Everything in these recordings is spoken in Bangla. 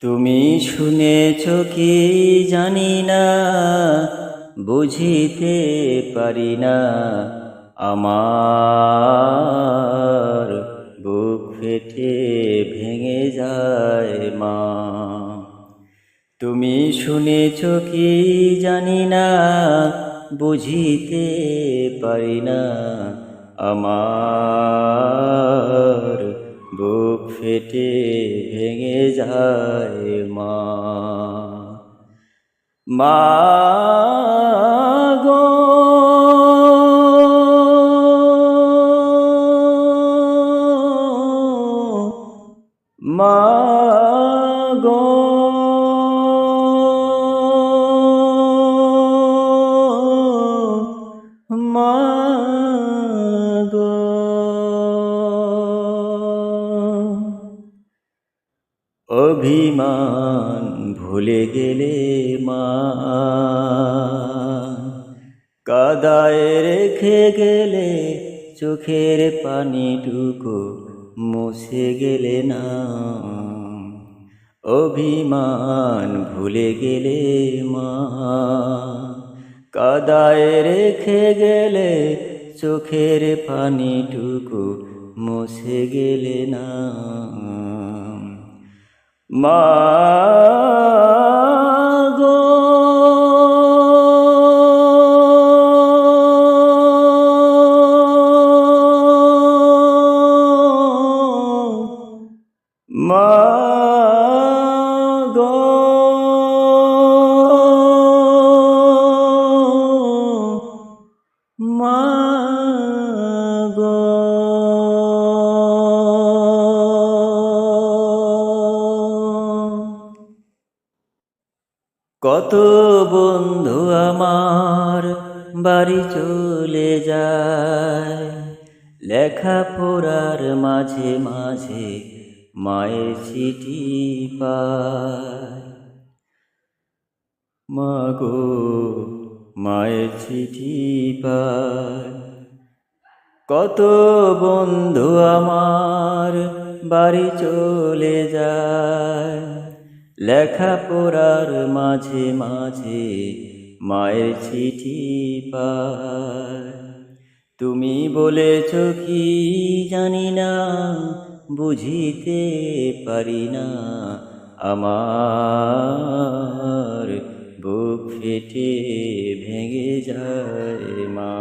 তুমি শুনেছ কি জানি না, বুঝিতে পারি না। আমার বুক ফেটে ভেঙে যায় মা। তুমি শুনেছ কি জানি না, বুঝিতে পারি না। আমার বুক ফেটে ভেঙে যায় মা। মা গো, মা গো, মা গো। অভিমান ভুলে গেলে মা, কাদায় রেখে গেলে চোখের পানিটুকু মুছে গেলে না। অভিমান ভুলে গেলে মা, কাদায় রেখে গেলে চোখের পানিটুকু মুছে গেলে না। মা গো, মা গো, মা গো। কত বন্ধু আমার বাড়ি চলে যায়, লেখাপড়ার মাঝে মাঝে মায়ের চিঠি পায়। মা গো, মায়ের চিঠি পায়। কত বন্ধু আমার বাড়ি চলে যায়, লেখাপড়ার মাঝে মাঝে মায়ের চিঠি পায়। তুমি বলেছ কি জানি না, বুঝিতে পারি না। আমার বুক ফেটে ভেঙে যায় মা।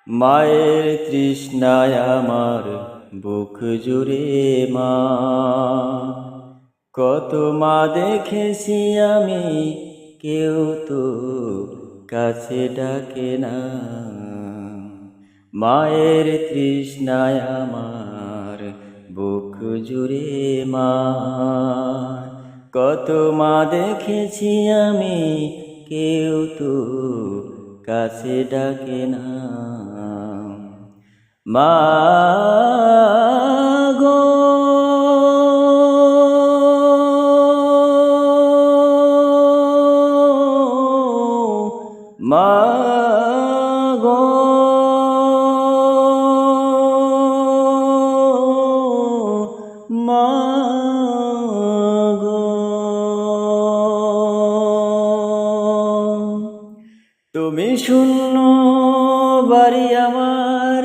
মায়ের তৃষ্ণায় আমার বুক জুড়ে মা, কত মা দেখেছি আমি, কেউ তো কাছে ডাকে না। মায়ের তৃষ্ণায় আমার বুক জুড়ে মা, কত মা দেখেছি আমি, কেউ তো কাছে ডাকে না। মা গো, মা গো, মা গো। তুমি শূন্য বাড়ি আমার,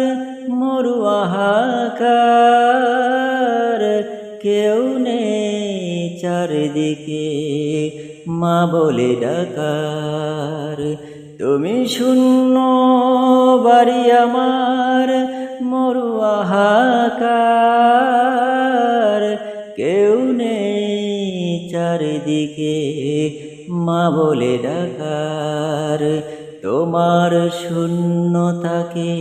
মরু হাহাকার, কেউ নেই চারিদিকে মা বলে ডাকার। তুমি শূন্য বাড়ি আমার, মরু হাহাকার, কেউ নেই চারিদিকে মা বলে ডাকার। তোমার শূন্যতাকে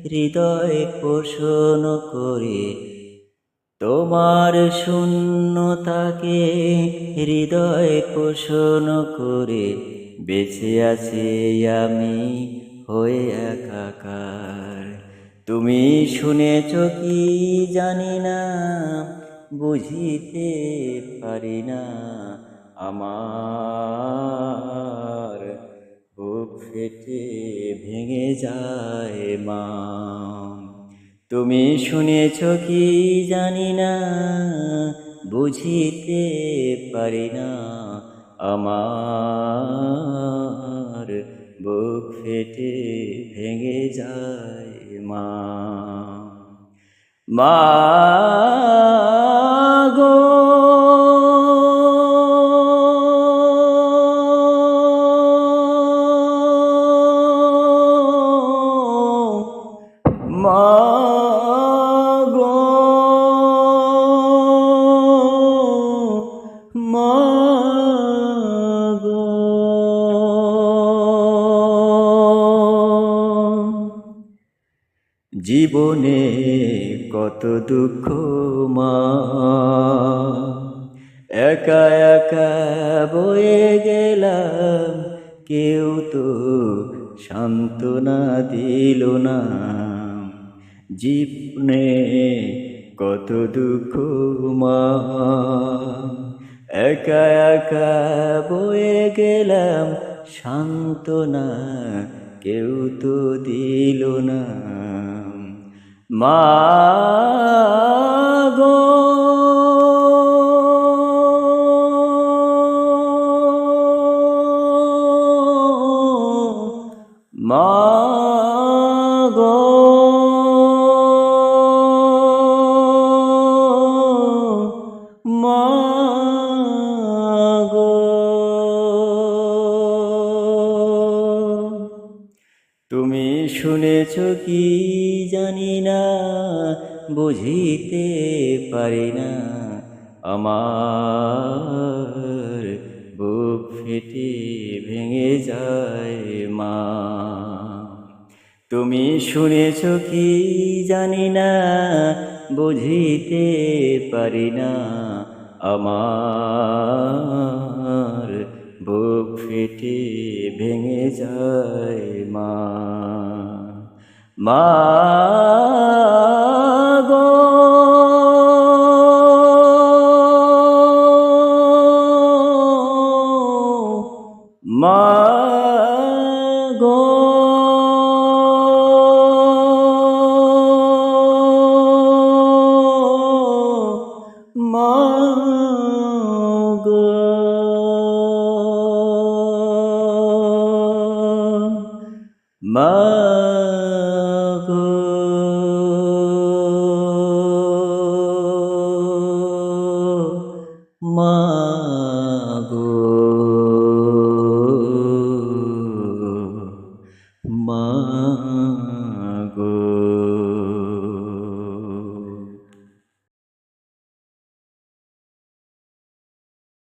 হৃদয় পোষণ করে, তোমার শূন্যতাকে হৃদয় পোষণ করে, বেঁচে আছি আমি হয়ে একাকার। তুমি শুনেছ কি জানি না, বুঝিতে পারি না। আমার বুক ফেটে ভেঙে যায় মা। তুমি শুনেছ কি জানি না, বুঝিতে পারি না, আমার বুক ফেটে ভেঙে যায় মা। মা গো, মা গো, মা গো। জীবনে কত দুঃখ মা, একা একা বয়ে গেলাম, কেউ তো সান্ত্বনা দিল না। জীবনে কত দুঃখ মা, একা একা বয়ে গেলাম, সান্ত্বনা কেউ তো দিল না। মা গো, মা গো, মা গো। তুমি শুনেছ কি জানি না, বুঝিতে পারি না, আমার বুক ফেটে ভেঙে যায় মা। তুমি শুনেছ কি জানি না, বুঝিতে পারি না, আমার বুক ফেটে ভেঙে যায় মা। মা